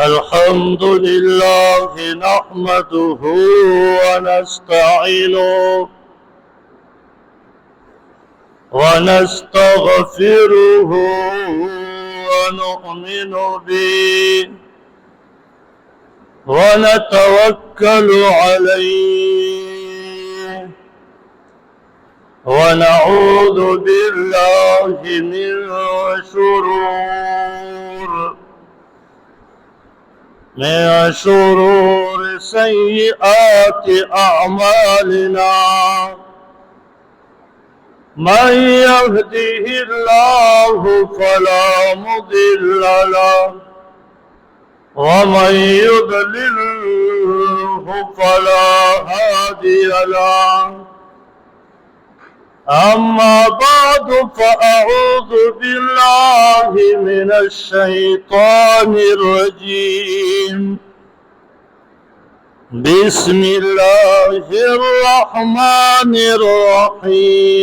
الحمد لله نحمده ونستعينه ونستغفره ونؤمن به ونتوكل عليه ونعوذ بالله من شرور سيئات أعمالنا. من يهده الله فلا مضل له ومن يضلله فلا هادي له. أما بعد فأعوذ بالله من الشيطان الرجيم. بسم الله الرحمن الرحيم.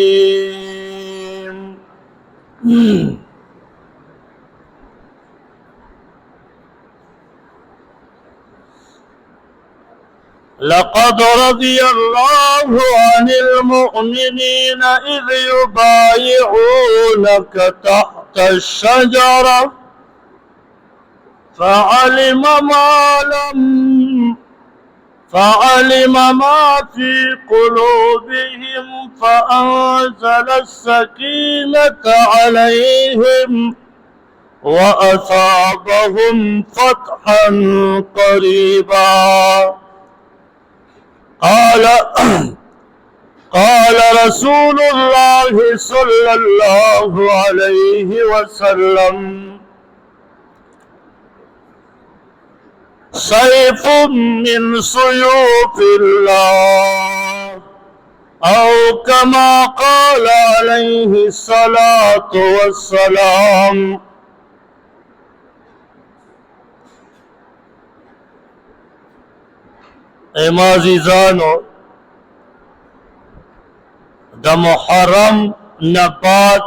لقد رضي الله عن المؤمنين إذ يبايعونك تحت الشجرة فعلم ما في قلوبهم فأنزل السكينة عليهم وأصابهم فتحا قريبا. قال رسول الله صلى الله عليه وسلم: سيف من سيوف الله، أو كما قال عليه الصلاة والسلام. عزیزانو، د محرم نبات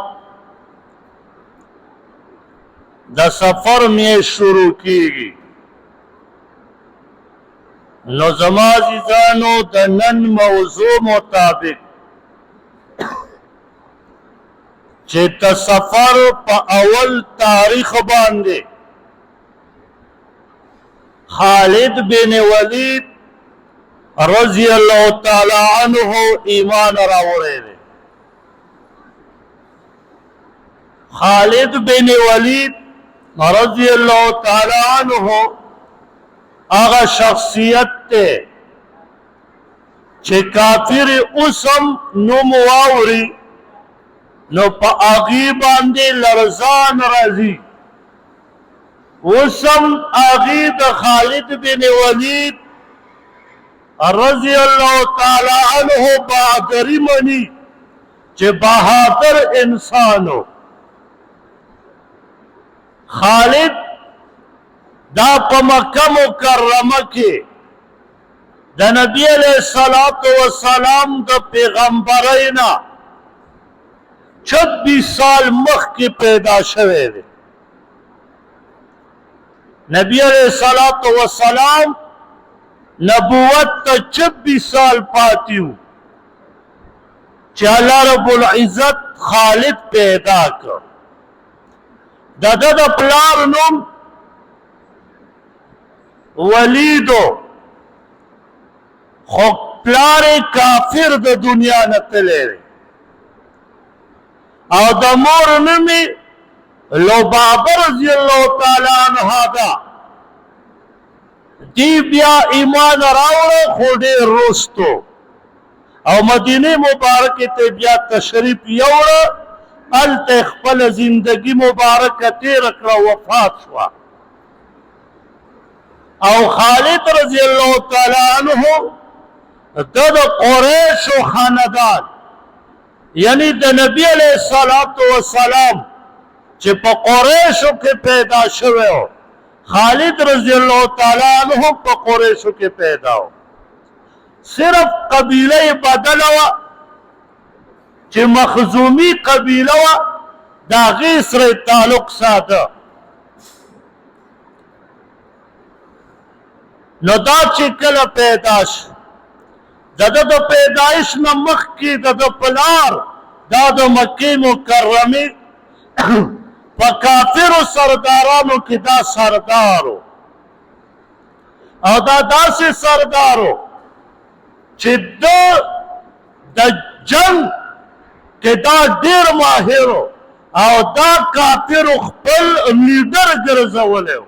د سفر میں شروع کیږي. نو زما عزیزانو د نن موضوع مطابق چې د سفر په اول تاریخ باندې خالد بن ولید رضی اللہ تعالی عنہ ایمان راوڑے دے. خالد بن ولید رضی اللہ تعالی عنہ آغا شخصیت تے چھے کافر اسم نمواوری نو پا آغی باندے لرزان رضی. اسم آغی دا خالد بن ولید رضی اللہ تعالی عنہ بہادری منی چے بہادر انسانو. خالد دا پا مکہ مکرمہ کے دا نبی علیہ السلام دا پیغمبرینا 26 سال مخ کی پیدا شوے دے. نبی علیہ السلام نبوت تا 26 سال پاتیو چه اللہ رب العزت خالد پیدا کر. دا پلار نم ولیدو، خو پلار کافر دا دنیا نتلے رے. او دا مور نمی لبابہ رضی اللہ تعالی عنہ دا دی بیا ایمان راوڑا خودے روستو او مدینه مبارکه تے بیا تشریف یوڑا الت اخپل زندگی مبارکه تیر اکرا وفات شوا. او خالد رضی اللہ تعالی عنہ دا قریش و خاندان یعنی دا نبی علیہ السلام چے پا قریشو کے پیدا شوے ہو. خالد رضی اللہ تعالیٰ عنہ پا قریشو کے پیدا ہو. صرف قبیلہ بدل ہوا چے مخزومی قبیلہ ہوا دا غی سره تعلق ساته. نو دا چې کله پیدا شو د ده د پیدایش نه مخکې د ده پلار دا د مکې مکرمې په کافرو سردارانو کې دا سردارو او دا داسې سردارو چې د جنگ کې دا ډېر ماهرو او دا کافرو خپل لیډر ګرځولی و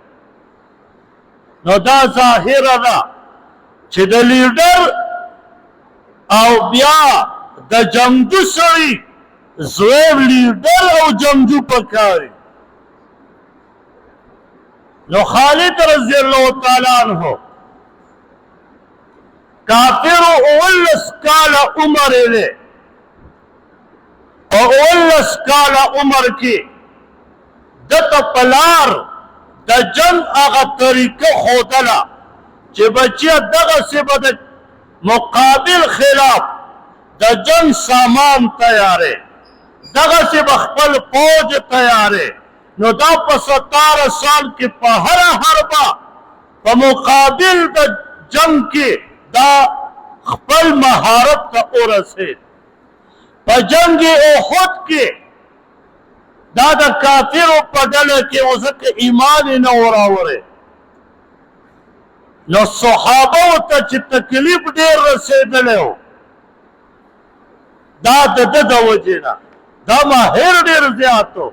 نو دا ظاهره ده چې د لیډر او بیا د جنگجو سړي زویم لیډر او جنگجو پکاري نو خالد رضی اللہ تعالی عنہ کافرو 19 کاله عمر دی او 19 کاله عمر کې دته پلار د جنگ هغه طریقه ښودله چې بچیه دغسې به د مقابل خلاف د جنگ سامان تیارې دغسې به خپل فوج تیارې نو دا په 17 سال کې په هره حربه په مقابل د جنگ کې دا خپل مهارت ته ورسېد په جنگ احد کې دا د کافرو په ډله کې و ځکه ایمان یې نه و راوړی نو صحابو ته چې تکلیف ډېر رسېدلی و دا د ده د وجې نه دا ماهر ډېر زیات و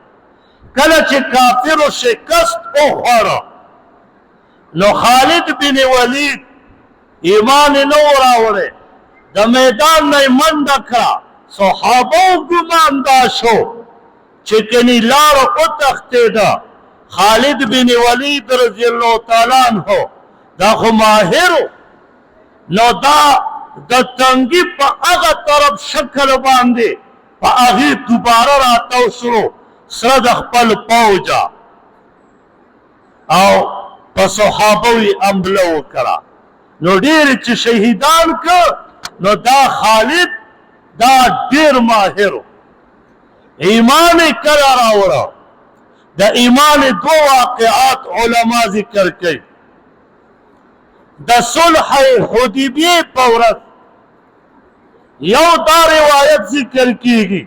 کله چې کافرو شکست وخوړه نو خالد بن ولید ایمان یې نه و راوړی د میدان نه یې منډه کړه صحابو ګمان دا شو چې کني لاره وتښتېده خالد بن ولید رضی الله تعالی عنہ دا خو ماهر نو دا د تنګي په هغه طرف شکل باندې په هغې دوباره راتاو شو سره د خپل پوجا او په صحابو یې حمله وکړه نو ډېر چې شهیدان که نو دا خالد دا ډېر ماهر ایمان یې کله راوړه د ایمان دو واقعات علما ذکر کوي د صلح حدیبیې په ورځ یو دا روایت ذکر کیږي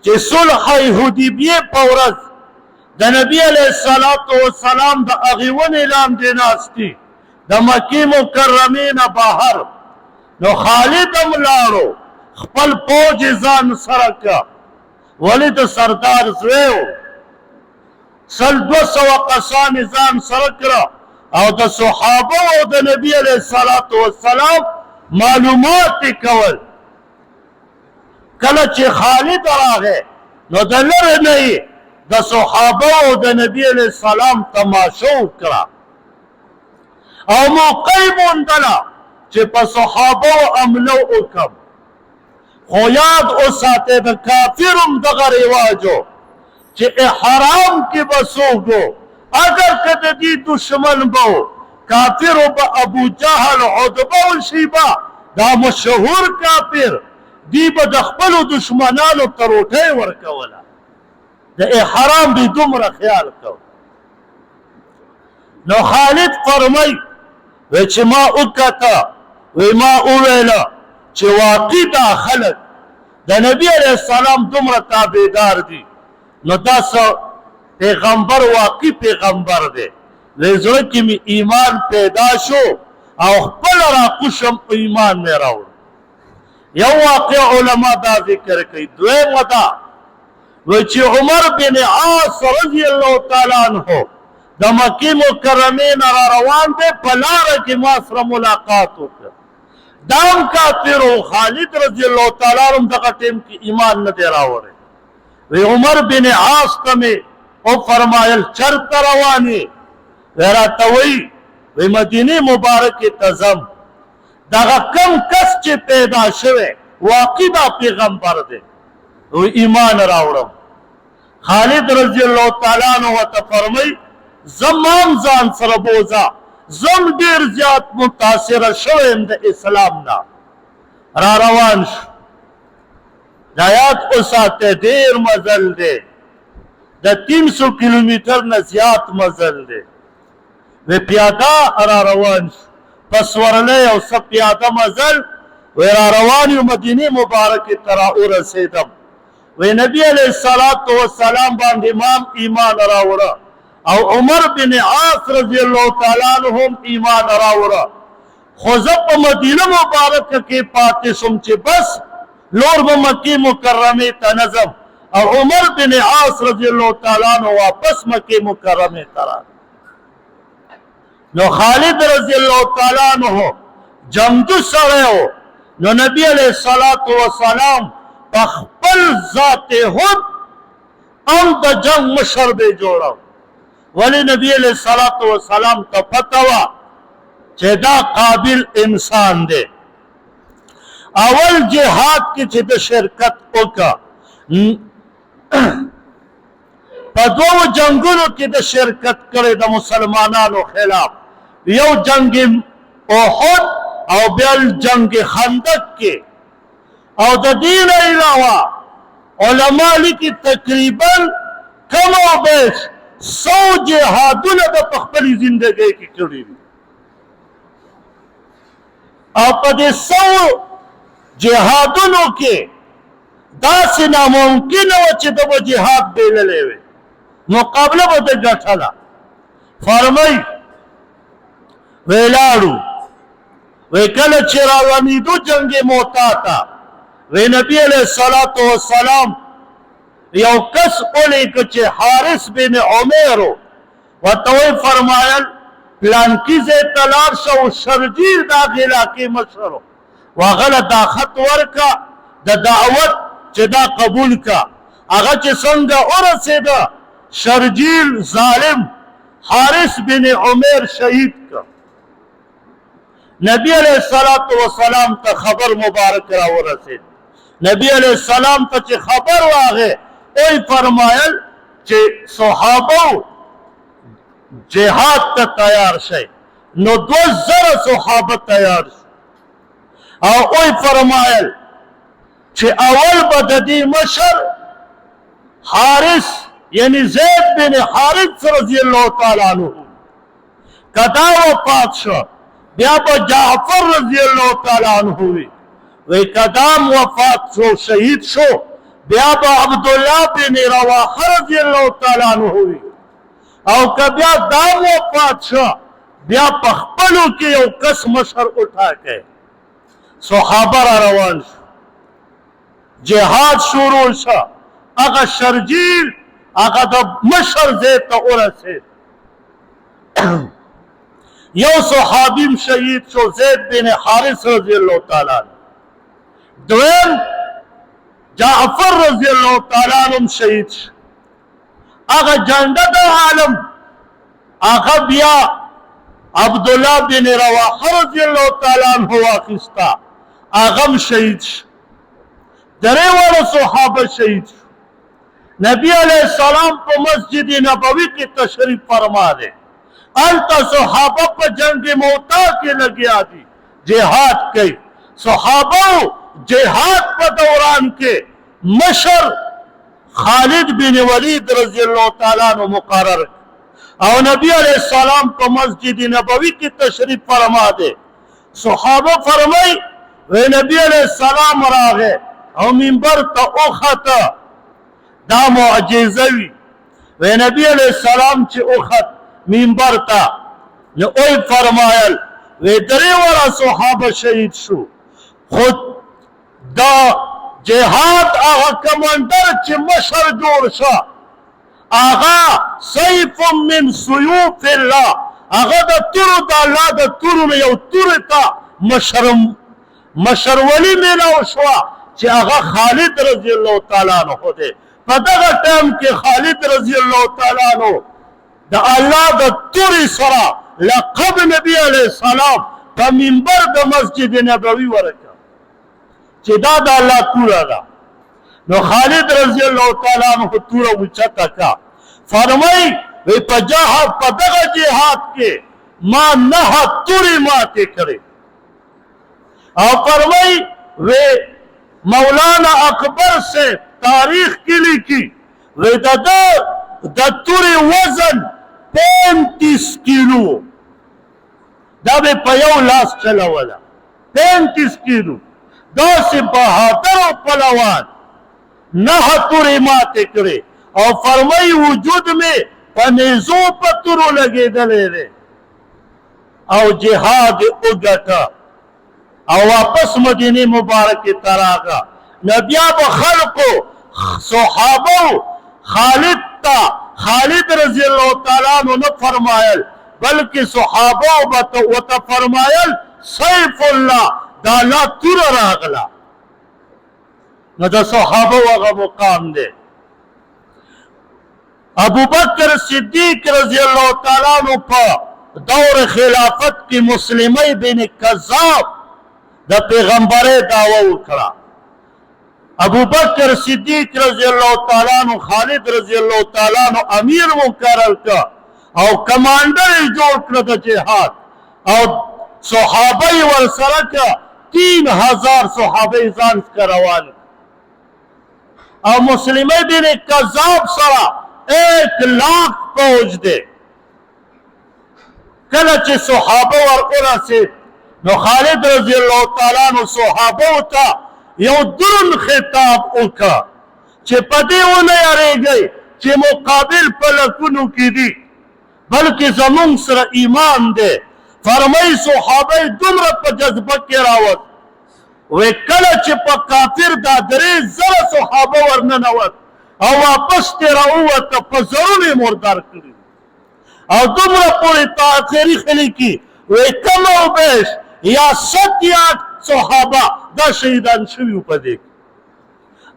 چې صلح حدیبیې په ورځ د نبی علیه الصلاة والسلام د هغې ونې لاندې ناستي د مکې مکرمې نه بهر نو خالد هم لاړو خپل فوج یې ځان سره که ولې د سردار زوی و 100-200 کسان یې ځان سره کړه او د صحابه او د نبی علیه الصلاة والسلام معلومات یې کول کله چې خالد راغی نو د لرې نه یې د صحابه او د نبی علیه السلام تماشا وکړه او موقع یې موندله چې په صحابه حمله وکړم خو یاد وساتئ د کافر هم دغه رواج و چې احرام کې به څوک و اگر که د دې دشمن به و کافرو به ابو جهل عتبه و شیبه دا مشهور کافر دی به د خپلو دشمنانو ته روټۍ ورکوله د احرام به دومره خیال کو نو خالد فرمای وی چې ما وکته وی ما وویله چې واقعي دا خلک د نبی علیه السلام دومره تابعدار دي نو دا پیغمبر واقعي پیغمبر دی د زړه کې مې ایمان پیدا شو او خپله راقوشم په ایمان مې راوړ یو واقع علما دا ذکر کوي دویمه دا و چې عمر بن عاص رضی الله تعالی عنہ د مکې مکرمې نه را روان دی په لاره کې ما سره ملاقات وکړ دام کافرو خالد رضی الله تعالی عنہ دغه ټیم کې ایمان نه دی راوړی وی عمر بن عاص ته مې وفرمایل چرته روانې وی راته وی مدینې مبارکې ته ځم دغه کم کس چې پیدا شوی واقعي دا پیغمبر دی وی ایمان راوړم خالد رضی الله تعالی عنہ ورته فرمایي زمان ځان سره بوځه زم ډېر زیات متاثره شوی یم د اسلام نه را روان شو دا یاد وساتئ ډېر مزل دی د 300 کیلومتر نه زیات مزل دی وی پیاده را روان شو پس ورلی او سب پیاده مزل وی را روان یو مدینه مبارکه ته را ورسېدم وی نبی علیه السلام باندې ایمان راوړه او عمر بن عاص رضی الله تعالی عنہ هم ایمان راوړه خو زه په مدینه مبارکه کې پاتې شوم چې بس لور به مکې مکرمې ته نه ځم او عمر بن عاص رضی الله تعالی عنہ واپس مکې مکرمې ته راغی نو خالد رضی الله تعالی عنہ جنگجو سړی و نو نبی علیہ السلام په خپل ذات خود هم د جنگ مشر به جوړو ولی نبی علیہ السلام ته پته وه چې دا قابل انسان دی اول جهاد کې چې د شرکت وکړه په دوو جنگونو کې د شرکت کړی د مسلمانانو خلاف یو جنگ احد او بل جنگ خندق کې او د دې نه علاوه علما لیکي تقریبا کم او بیش 100 جهادونه د خپل زندګۍ کې کړي دي او په دې 100 جهادونو کې داسې ناممکنه وه چې د جهاد بېللی وي مقابله به د ګټله فرمایي وی لاړو وی کله چې راروانېدو جنګ موتا ته وی نبی علیه السلام یو کس ولیکه چې حارث بن عمیر و ورته وی فرمایل پلانکي ځای ته لاړ شه او شرجیل د هغې علاقې مشر و هغه دا خط ورکه د دعوت چې دا قبول کا هغه چې څنګه ورسېده شرجیل ظالم حارث بن عمیر شهید کا نبی علیہ السلام ته خبر مبارک را ورسید نبی علیہ السلام ته چې خبر واغې اوی فرمایل چې صحابه جهاد ته تیار شي نو 2000 صحابه تیار شي او اوی فرمایل چې اول به د دې مشر حارث یعنی زید بن حارث رضی الله تعالی عنہ کدا وفات شو بیا به جعفر رضی الله تعالی عنہ وی کدام وفات شو شهید شو بیا به عبدالله بن رواحه رضی الله تعالی عنہ او که بیا دام وفات شو بیا په خپلو کې یو کس مشر اٹھاکے صحابه را روان شو جهاد شروع شو هغه شرجیل هغه د مشر ځای ته ورسېد یو صحابیم شهید شو زید بن حارث رضی الله تعالی عنہ دویم جعفر رضی الله تعالی عنہ شهید شو هغه جنډه د عالم هغه بیا عبدالله بن رواحه رضی الله تعالی عنہ واخیستا هغه شهید شو درې واړه صحابه شهید شو نبی علیہ السلام په مسجد نبوی کې تشریف فرما دے التا صحابہ په جنگ موتا کې لګیا دي جهاد کوي صحابه جهاد په دوران کې مشر خالد بن ولید رضی الله تعالی عنہ مقرر او نبی علیہ السلام په مسجد نبوی کې تشریف فرما دے صحابه فرمای و نبی علیہ السلام راغه او منبر ته اوخته دا معجزه وی و نبی علیہ السلام چې اوخت منبر ته نو اوی فرمایل و درې ورا صحابه شهید شو خود دا جهاد هغه کمانډر چې مشر جوړ شو هغه سیف من سیوف الله هغه د تورو د الله د تورو یو تور ته مشرولی میلاو شو چې هغه خالد رضی الله تعالی عنہ دی په دغه ټیم کې خالد رضی الله تعالی عنہ د الله د توري سره لقب نبی علیہ السلام په منبر د مسجد نبوي ورکړ چې دا د الله توره ده نو خالد رضی الله تعالی عنہ توره اوچته کا فرمای وی په دغه جهاد کې ما نه توري ماته کړې او فرمای وی مولانا اکبر سے تاریخ کی لکھی وی د توری وزن 35 کیلو دا به په یو لاس چلوله 35 کیلو داسې بهادر او پلوان 9 تورې ماتې کړې او فرمایي وجود مې په نیزو په تورو لګېدلی دی او جهاد یې وګټه او واپس مدینه مبارکې ته راغه نو بیا به خلقو صحابو خالد رضی اللہ تعالیٰ عنہ نه فرمایل بلکې صحابو به ورته فرمایل سیف الله دا الله توره راغله نو د صحابو هغه مقام دی ابو بکر صدیق رضی اللہ تعالیٰ عنہ په دور خلافت کی مسلمی بن کذاب د پیغمبري دعوه وکړه ابو بکر صدیق رضی اللہ تعالیٰ عنہ خالد رضی اللہ تعالیٰ عنہ امیر مقرر کړ او کمانډر یې جوړ کړ د جهاد او صحابه یې ورسره کړه 3000 صحابه ځان څخه روان او مسلمی بن کذاب سره 1,00,000 فوج دی کله چې صحابه ورورسېد نو خالد رضی الله تعالی عنہ صحابه ته یو دروند خطاب وکړه چې په دې ونه یریږئ چې مقابل په لکونو کې دي بلکې زمونږ سره ایمان دی فرمایي صحابه دومره په جذبه کې راوت وی کله چې په کافر دا 3,000 صحابه ورننوت او واپس ترې راووته په زرونه یې مردار کړي او دومره پورې تاخیري لیکي وی کم او بیش یا 7 صحابه دا شهیدان شوي په دې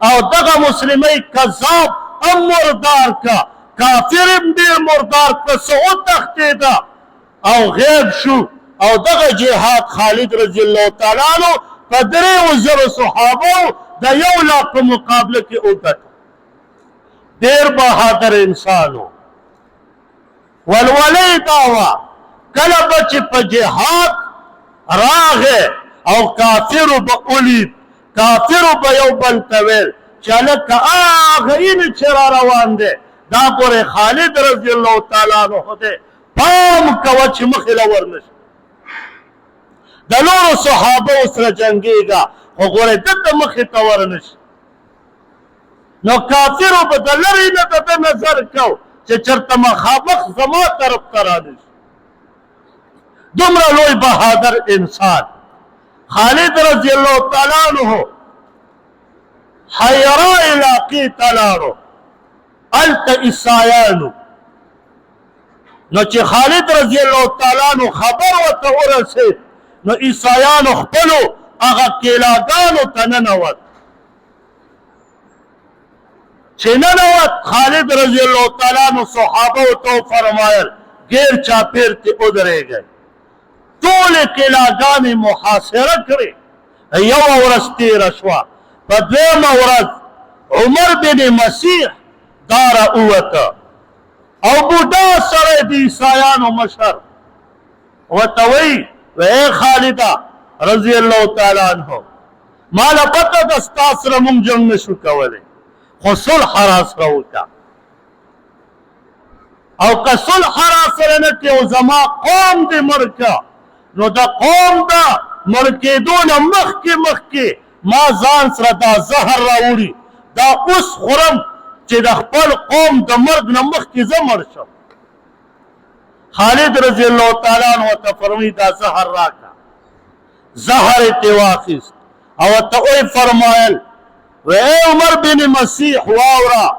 او دغه مسلمي کذاب هم مردار کا کافر هم ډېر مردار کړه څه وتښتېده او غیب شو او دغه جهاد خالد رضی الله تعالی عنہ په 3,000 صحابو د 1,00,000 په مقابله کې وکړ ډېر بهادر انسان و ولولۍ دعوه کله به چې په جهاد راغې او کافرو به ولید کافرو به یو بل ته ویل چې هلکه هغه اینه چې را روان دی دا ګورې خالد رضی الله تعالی عنہ دی پام کوه چې مخې له ورنشي د نورو صحابو سره جنګېږه خو ګورې دته مخې ته ورنشي نو کافرو به د لرې نه د ده نظر کو چې چېرته مخامخ زما طرف ته رانشي دومره لوی بهادر انسان خالد رضی الله تعالی عنہ حیرا علاقې ته لاړو هلته عیسایانو نو چې خالد رضی الله تعالی عنہ خبر ورته ورسېد نو عیسایانو خپلو هغه کیلاګانو ته ننوت چې ننوت خالد رضی الله تعالی عنہ صحابو ته فرمایل غیر چاپیر ته ودرېږئ ټولې کیلاګانې محاصره کړې یوه ورځ تېره شوه په دویمه ورځ عمر بن مسیح دا راووته او بوډا سره د عیسایانو مشر ورته وایي ای خالده رضی الله تعالی عنہ ماله پته ده ستا سره مونږ جنګ نشو کولی خو صلح راسره وکړه او که صلح راسره نه کړې او زما قوم دې مړ کړه نو د قوم د مړ کېدو نه مخکې ما ځان سره دا زهر راوړي دا اوس خورم چې د خپل قوم د مرګ نه مخکې زه مړ شم خالد رضی الله تعالی عنہ ورته فرمایي دا زهر راکړه زهر یې ترې واخیست او ورته ویې فرمایل ای عمر بن مسیح واوره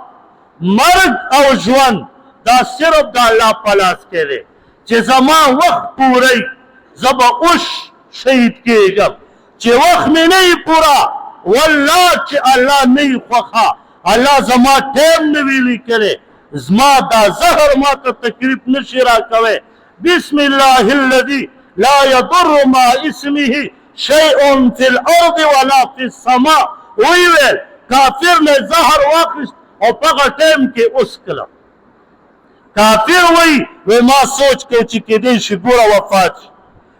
مرګ او ژوند دا صرف د الله په لاس کې دی چې زما وخت پوری زه به اوس شهید کېږم چې وخت مې نه وي پوره والله چې الله نه وي خوښه الله زما ټیم نه وي لیکلی زما دا زهر ما ته تکلیف نشي راکوی بسم الله الذي لا يضر مع اسمه شيء في الارض ولا في السماء وی ویل کافر نه زهر واخیست او په هغه ټیم کې اوس کړه کافر وی ما سوچ کو چې کېدی شي ګوره وفات شي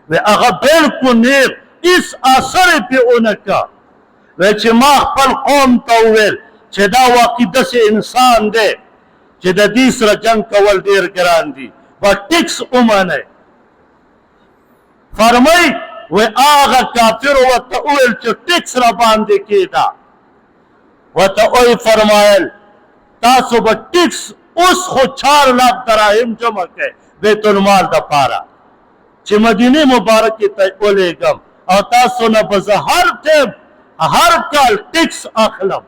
وی هغه بلکل نیغ هېڅ اثر یې پرې ونه کړه وی چې ما خپل قوم ته وویل چې دا واقعي داسې انسان دی چې د دې سره جنګ کول ډېر ګران دي به ټیکس ومنئ فرمای و هغه کافر ورته وویل چې ټیکس را باندې کېده ورته ویې فرمایل تاسو به ټیکس اوس خو 4 لاک دراهم جمع کړئ بیت المال دپاره چې مدینې مبارکې ته ولېږم او تاسو نه به زه هر ټیم هر کال ټیکس اخلم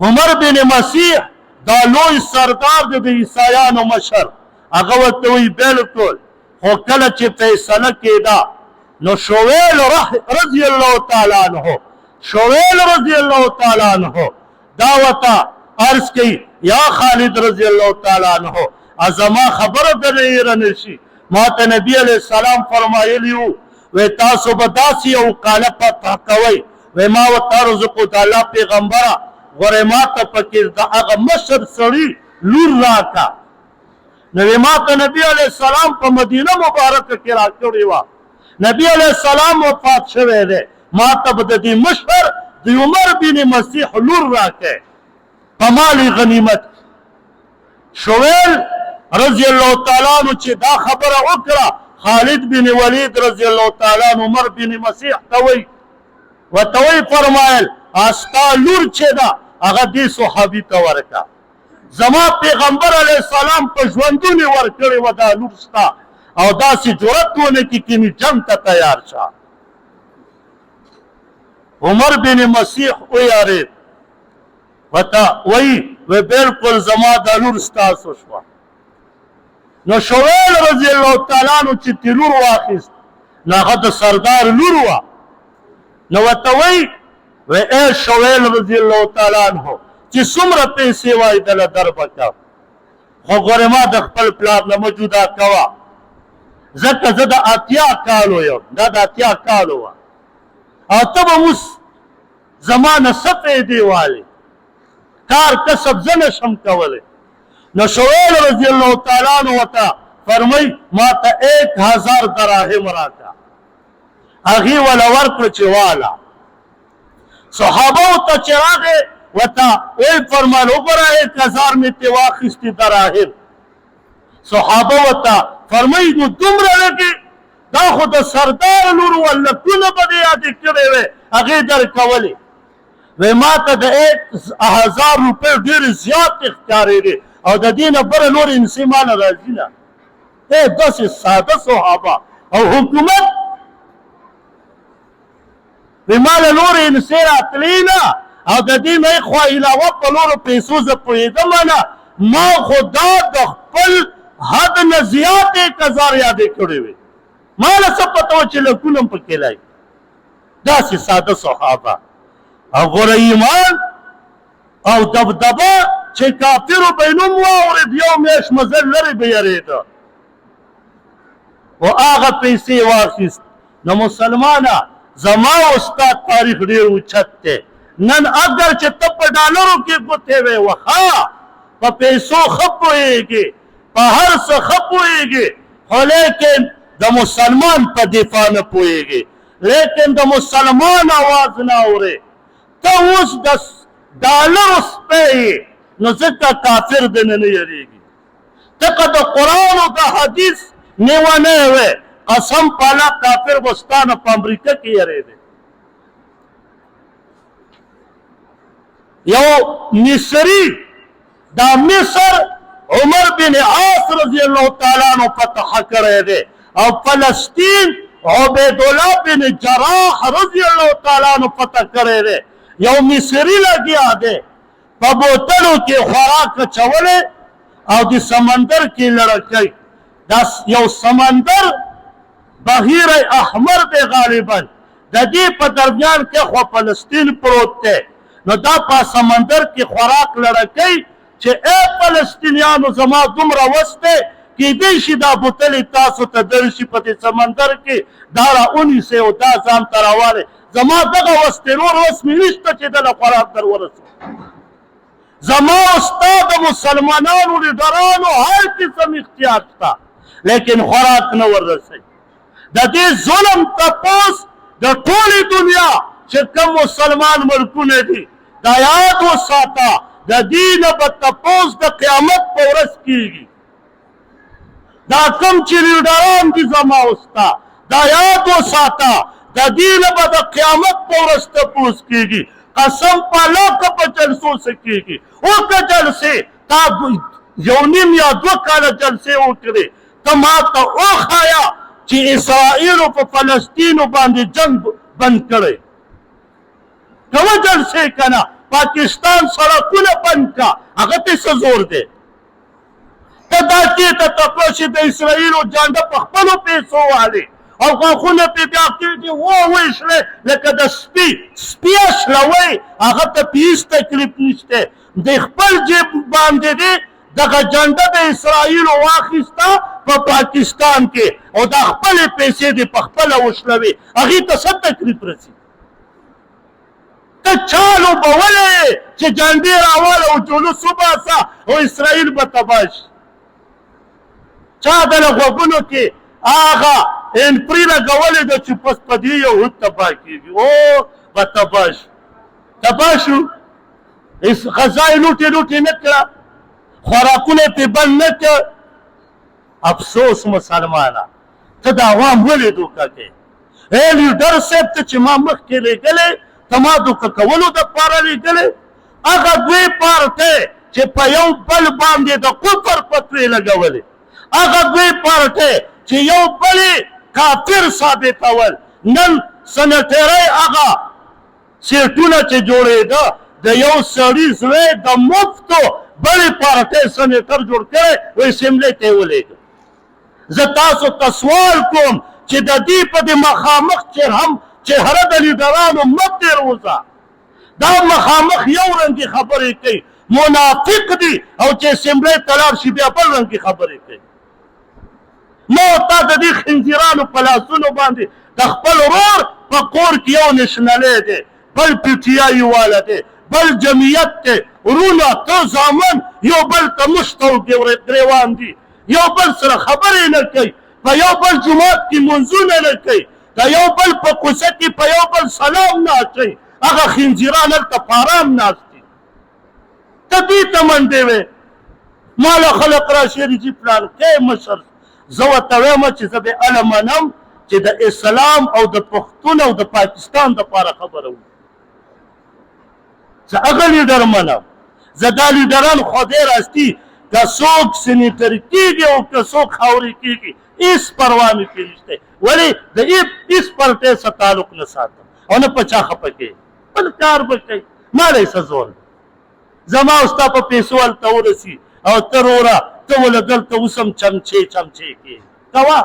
عمر بن مسیح دا لوی سردار دی د عیسایانو مشر هغه ورته وایي بلکل خو کله چې فیصله کېده نو شویل رضی الله تعالی عنه شویل رضی الله تعالی عنه دا ورته عرض کوي یا خالد رضی الله تعالی عنه زما خبره درنه هېره نه شي ما ته نبي علیه السلام فرمایلي وو وی تاسو به داسې یو قاله فتح کوئ وی ما ورته عرض وکړو د الله پیغمبره غورې ما ته پکې د هغه مشر سړي لور راکړه نو وی ما ته نبي علیه السلام په مدینه مبارکه کې راکړې وه نبي علیه السلام وفات شوی دی ما ته به د دې مشر د عمر بن مسیح لور راکړې په مال غنیمت شویل رضی الله تعالی عنہ چې دا خبره وکړه خالد بن ولید رضی الله تعالی عنہ عمر بن مسیح ته وایي ورته وایي فرمایل ستا لور چې ده هغه دې صحابي ته ورکړه زما پیغمبر علیه السلام په ژوندون یې ورکړې وه دا لور ستا او داسې جرأت ونه کړي چې مې جنګ ته تیار شه عمر بن مسیح ویارېد ورته وایي بلکل زما دا لور ستاسو شوه نو شویل رضی الله تعالی عنہ چې تی لور واخیست نو هغه د سردار لور وه نو ورته وایي ای شویل رضی الله تعالی عنہ چې څومره پیسې وایي دله در به کړم خو ګورې ما د خپل پلار نه مه جدا کوه ځکه زه د 80 کالو یم دا د 80 کالو وه او ته به اوس زما نه څه پیدې والې کار کسب زه نشم کولی نو شویل رضی الله تعالی عنہ ورته فرمای ما ته 1000 دراهم راکړه هغې وله ورکړه چې واله صحابه ورته چې راغې ورته ویې فرمایل وګوره 1000 مې ترې واخیستې دراهم صحابه ورته فرمایي نو دومره لږې دا خو د سردار لور وه لکونه به دې یادې کړې وې هغې درکولې وی ما ته د 1000 روپۍ ډېرې زیاتې ښکارېدې او د دې نه بله نور انسې ما نه راځي نه داسې ساده صحابه او حکومت وی ما له نورې انسې راتلې نه او د دې نه خوا علاوه په نورو پیسو زه پوهېدم نه ما خو دا د خپل حد نه زیاتې 1000 یادې کړې وې ما له څه پته وه چې لکونه هم پکې لای داسې ساده صحابه او ګوره ایمان او دبدبه چې کافرو به یې نوم واورېد یو میاشت مزل لرې به یېرېده و هغه پیسې واخیست نو مسلمانه زما او ستا تاریخ ډېر اوچت دی نن اگر چې ته په ډالرو کې ګوتې وې وخا په پیسو ښه پوهېږې په هر څه ښه پوهېږې خو لیکن د مسلمان په دفاع نه پوهېږې لیکن د مسلمان آواز نه اورې ته اوس د ډالرو سپی نو ځکه کافر دنه نه یېرېږي ته که د قرآن او د حدیث نیونی وې قسم په الله کافر به ستا نه په امریکا کې یېرېدی یو مصري دا مصر عمر بن عاص رضی الله تعالی عنہ فتح کړی دی او فلسطین عبید الله بن جراح رضی الله تعالی عنہ فتح کړی دی یو مصري لګیا دی په بوتلو کې خوراک اچولی او د سمندر کې لړکی دا یو سمندر بحیر احمر دی غالبا د دې په درمیان کې خو فلسطین پروت دی نو دا په سمندر کې خوراک لړکی چې ای فلسطینیانو زما دومره وس دی کیدای شي دا بوتلې تاسو ته درشي په دې سمندر کې دا راونیسئ او دا ځان ته راوالئ زما دغه وس دی نور وس مې نشته چې دله خوراک در ورسوم زما او ستا د مسلمانانو لیډرانو هر قسم اختیار شته لیکن خوراک نه وررسوي د دې ظلم تپوس د ټولې دنیا چې کوم مسلمان ملکونه دي دا یاد وساته د دې نه به تپوس د قیامت په ورځ کېږي دا کم چې لیډران دي زما اوستا دا یاد وساته د دې نه به د قیامت په ورځ تپوس کېږي قسم په الله که په جلسو څه کېږي وکړه جلسې تا یو نیم یا 2 کاله جلسې وکړې ته ما ته وښایه چې اسرائیلو په فلسطینو باندې جنګ بند کړی کوه جلسې که نه پاکستان سړکونه بند کا هغه ته څه زور دی ته دا چېرته تکړه چې د اسرائیلو جانډه په خپلو پیسو والې او غاښونه پې بیا کېږي وویشلې لکه د سپي اشلوئ هغه ته پې هېڅ تکلیف نشته د خپل جیب باندې دی دغه جنډه د اسرائیلو واخیسته په پاکستان کې او دا خپلې پیسې دې په خپله وشلوي هغې ته څه تکلیف رسي ته چالو بولې چې جنډې راوله او جلوس وباسه او اسرائیل به تباه شي چا دله غوږونو کې هغه انپري لګولې ده چې پس په دې یهود تباه کېږي او به تباه شو تباه شو غذا یې لوټې نه کړه خوراکونه یې پرې بند نه کړ افسوس مسلمانه ته د عوام ولې دوکه کوې ای لیډر صاحب ته چې ما مخکې لېږلی ته ما دوکه کولو دپاره لېږلی هغه دوی پارټۍ چې په یو بل باندې د کفر فتوې لګولې هغه دوی پارټۍ چې یو بل کافر ثابتول نن سنټرۍ هغه سیټونه چې جوړېده د یو سړي زوی د مفتو بلې پارټۍ سنټر جوړ کړی و اسمبلۍ ته یې ولېږه زه تاسو ته سوال کوم چې د دې په دې مخامخ چهره د لیډرانو مه تېروځه دا مخامخ یو رنګې خبرې کوي منافق دي او چې اسمبلۍ ته لاړ شي بیا بل رنګې خبرې کوي نو تا د دې خنزیرانو په لاسونو باندې د خپل ورور په کور کې یو نشنلی دی بل پي ټي آی والا دی بل جمعیت دی ورونه ته زامن یو بل ته مشت او ګریوان دي یو بل سره خبرې نه کوي په یو بل جومات کې منځونه نه کوي د یو بل په کوڅه کې په یو بل سلام نه اچوي هغه خنزیران هلته په ارام ناست دي ته دې ته منډې وې ما له خلق راشي رجي پلان کې مشر زه ورته وایم چې زه به هله منم چې د اسلام او د پښتون او د پاکستان دپاره خبره وکړو زه هغه لیډر منم زه دا لیډران خدای راستي که څوک سینیټر کېږي او که څوک خاورې کېږي هېڅ پروا مې پرې نشته ولې د هېڅ پارټۍ سره تعلق نه ساتم او نه په چا خفه کېږي بل کار به کوي ما له څه زور زما او ستا په پیسو هلته ورسي او ته وروره ته ول دلته اوس هم چمچې کېږي کوه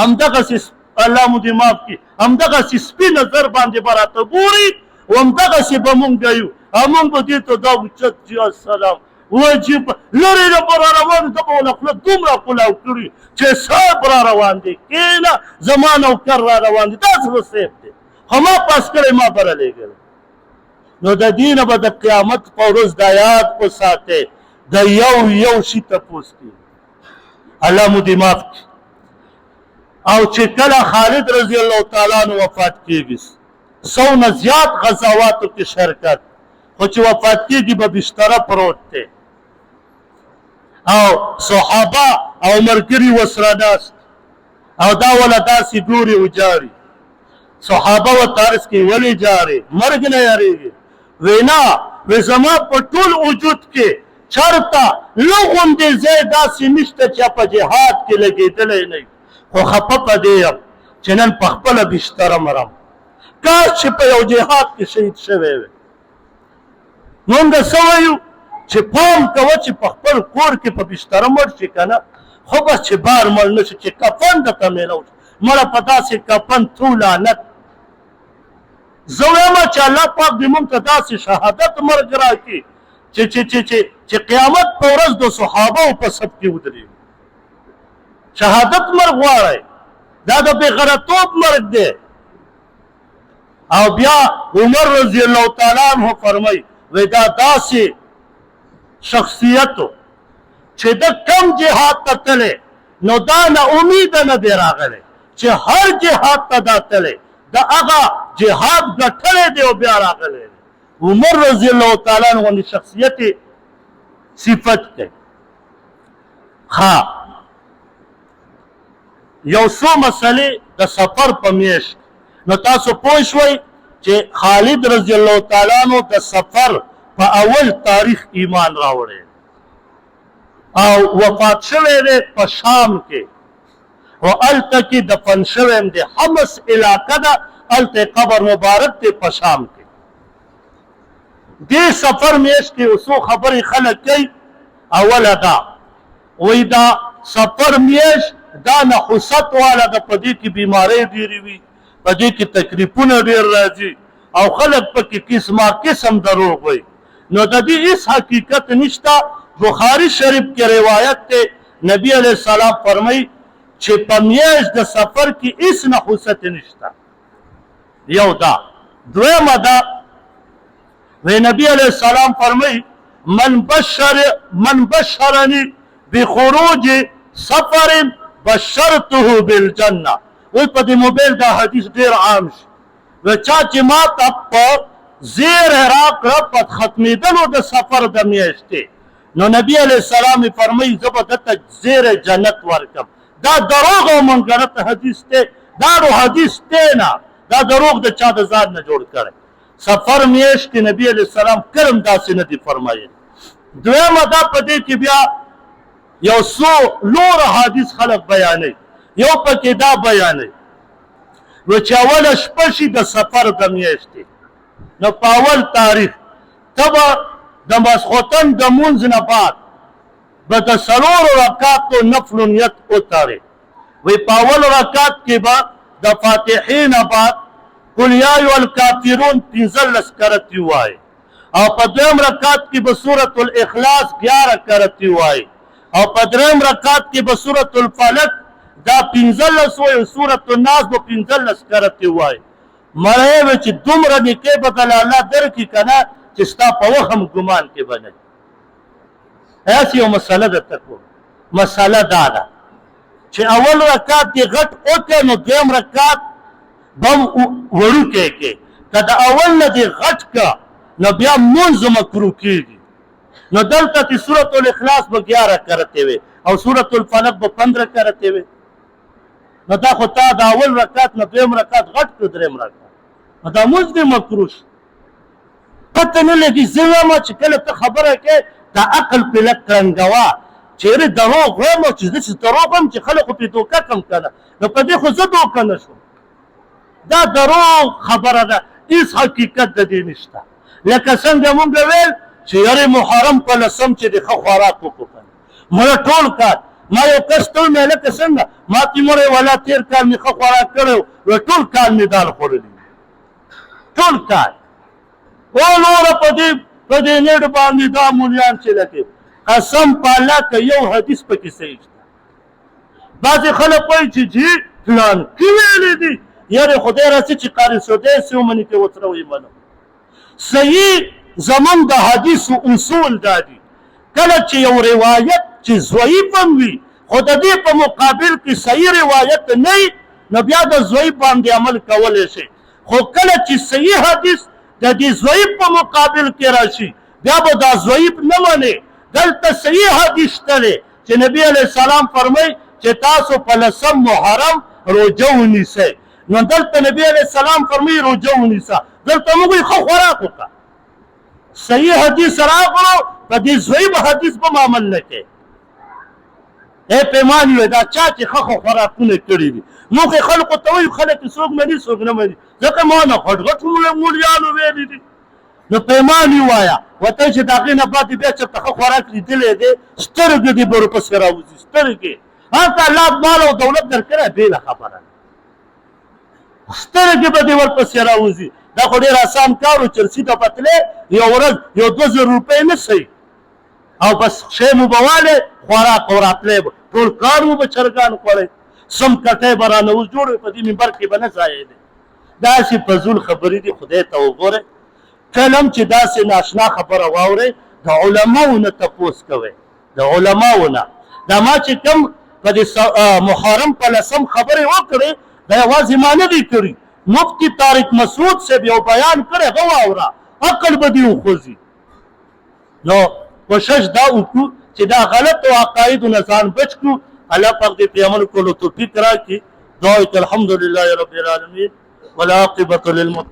همدغسې الله مو دې معاف کړي همدغسې سپي نظر باندې به راته ګوري او همدغسې به مونږ یو او مونږ به دې ته دا اوچت چې السلام وجب لرې نه به را روان ده به ونه خوله دومره کلاو کړي چې صاحب را روان دی کېنه زما نوکر را روان دی داسې به صاحب دی خو ما پاس کړی ما به رالیږلی نو د دې نه به د قیامت په ورځ دا یاد وساتئ د یو شي تپوس کېږي الله مو دې معاف کړي او چې کله خالد رضی الله تعالی عنه وفات کېږي 100 نه زیات غزواتو کې شرکت خو چې وفات کېږي به بستره پروت دی او صحابه او ملګري ورسره ناست او دا وله داسې ګوري وجاري صحابه ورته عرض کوي ولې جارې مرګ نه یارېږي وی نه وی زما په ټول وجود کې چرته لغوندې ځای داسې نشته چې په جهاد کې لګېدلی نه خو خفه په دې یم چې نن په خپله بستره مرم کاش چې په یو جهاد کې شهید شوی وی مونږ څه وایو چې پام کوه چې په خپل کور کې په بستره مړ شي که نه خو بس چې بار مړ نه شي چې کفن درته میلاو شي مړه په داسې کفن تو لعنت زه وایم چې الله پاک دې مونږ ته داسې شهادت مرګ راکړي چې قیامت په ورځ د صحابهو په صف کې ودرېږي شهادت مرګ غواړئ دا د بېغرتوب مرګ دی او بیا عمر رضی الله تعالی عنه فرمایي وی دا داسې شخصیت چې د کم جهاد ته تللی نو دا نه امیده نه دی راغلی چې هر جهاد ته دا تللی د هغه جهاد ګټلی دی او بیا راغلی دی عمر رضی الله تعالی عنه غوندې شخصیت صفت کوي ها یو څو مسلې د سفر په میاشت نو تاسو پوه شوئ چې خالد رضی الله تعالی عنہ د سفر په اول تاریخ ایمان راوړی او وفات شوی دی په شام کې او هلته کې دفن شوی هم دی حمص علاقه ده هلته قبر مبارک دی په شام کې دې سفر میاشت کې اوسو خبرې خلک کوي اوله دا وایي دا سفر میاشت دا نحوست والا ده په دې کې بیمارۍ ډېرې وي په دې کې تکلیفونه ډېر راځي او خلک پکې قسمه قسم دروغ وایي نو د دې هیڅ حقیقت نشته بخاری شریف کې روایت دی نبی علیہ السلام فرمایي چې په میاشت د سفر کې هیڅ نحوست نشته یو دا دویمه دا وی نبی علیہ السلام فرمایي من بشرني بخروج سفر بشرته بالجنه وی په دې موبایل دا حدیث ډیر عام شي و چا چې ما ته په زیر راکړه په ختمېدلو د سفر د میاشتې نو نبی علیہ السلام فرمایي زه به دته زیر جنت ورکم دا دروغ او منکرت حدیث دی دا حدیث دی نه دا دروغ د چا د ځان نه جوړ کړی سفر میاشت کې نبی علیہ السلام کرم داسې نه دي فرمایي دویمه دا په دې کې بیا یو څو نور حدیث خلک بیانوي یو پکې دا بیانوي و چې اوله شپه شي د سفر د میاشتې نو په اول تاریخ ته به د ماسخوتن د مونځ نه بعد به د څلورو رکعاتو نفل نیت وتړې وایي په اول رکعت کې به د فاتحې نه بعد قل یا ایها الکافرون 15 کرتی وایي او په دویم رکعت کې به سورة الاخلاص 11 کرتی وایي او په دریم رکعت کې به سورة الفلق دا 15 وایي سورة الناس به 15 کرتی وایي مړی وی چې دومره نیکۍ به دله الله درکړي که نه چې ستا په وهم ګمان کې به نه داسې یو مسله درته کوم مسله دا ده چې اول رکعت دې غټ وکړې نو دویم رکعت به هم وړوکی کې که د اول نه دې غټ که نو بیا مونځ مکروه کېږي نو دلته چې سورة الاخلاص به 11 کرتې وي او سورة الفلق به 15 کرتې وي نو دا خو تا د اول رکعت نه دویم رکعت غټ کړ دریم رکعت نو دا مونځ دې مکروه شي پته نه لګي زه وایم چې کله ته خبره کوې دا عقل پې لږ کرنګوه چېرې دروغ وایم چې زه چې دروغ وایم چې خلکو پې دوکه کړم که نه نو په دې خو زه دوکه نه شوم دا دروغ خبره ده هېڅ حقیقت د دې نشته لکه څنګه مونږ ویل چې یارې محرم په لسم چې د ښه خوراک وکړو که نه مړه ټول کال ما یو کس ته ومې هلکه څنګه ما ته مړی والا تېر کال مې ښه خوراک کړی و ټول کال مې دال خوړلی ټول کال او نوره په دې نیټ باندې دا مولیان چې لکې قسم په الله که یو حدیث پکې صحیح شته بعضې خلک وایي چې جي پلانکي ویلي دي یارې خدای راسي چې قاري سودیسي ومني کې ورسره ویمنم صحیح زمونږ د حدیثو اصول دا دي کله چې یو روایت چې ضعیف هم وي خو د دې په مقابل کې صحیح روایت نه وي نو بیا د ضعیف باندې عمل کولی شي خو کله چې صحیح حدیث د دې ضعیف په مقابل کې راشي بیا به دا ضعیف نه منې دلته صحیح حدیث شته دی چې نبی علیه السلام فرمایي چې تاسو په لسم محرم روژه ونیسئ نو دلته نبی علیه السلام فرمایي روژه ونیسه دلته موږ وایي ښه خوراک وکړه صحیح حدیث راغلو په دې ضعیف حدیث به عمل نه کوې پیمان وی دا چا چې ښه خوراکونه کړي دي موږ خلکو ته وایو خلک څوک مني څوک نه مني ځکه ما نه غټ غټ مولیانو ویلي دي نو پیمان یې وایه ورته چې د هغې نه بعد بیا چېرته ښه خوراک لیدلی دی سترګې دې به ورپسې راوځي سترګې هلته الله مال او دولت درکړی بېله خبره ده سترګې به دې ورپسې راوځي دا خو ډېر اسان کار و چرسي ته بتلی یو ورځ یو 2000 روپۍ نه صحیح او بس شی مو به والی خوراک او راتلی به ټول کار مو به چرګان خوړی سم کټی به رانه اوس جوړ په دې منبر کې به نه ځایې دی داسې فضول خبرې دي خدای ته وګورئ کله هم چې داسې ناشنا خبره واورئ د علماو نه تپوس کوئ د علماو نه دا ما چې کوم په دې محرم په لسم خبرې وکړې دا یوازې ما نه دی کړي مفتی طارق مسعود صاحب یو بیان کړی هغه واوره عقل به دې وخوځي نو کوشش دا وکړو چې دا غلطو عقایدو نه ځان بچ کړو الله پاک دې په عمل کولو توفیق راکړي. دعا الحمدلله رب العالمین والعاقبة للمتقین.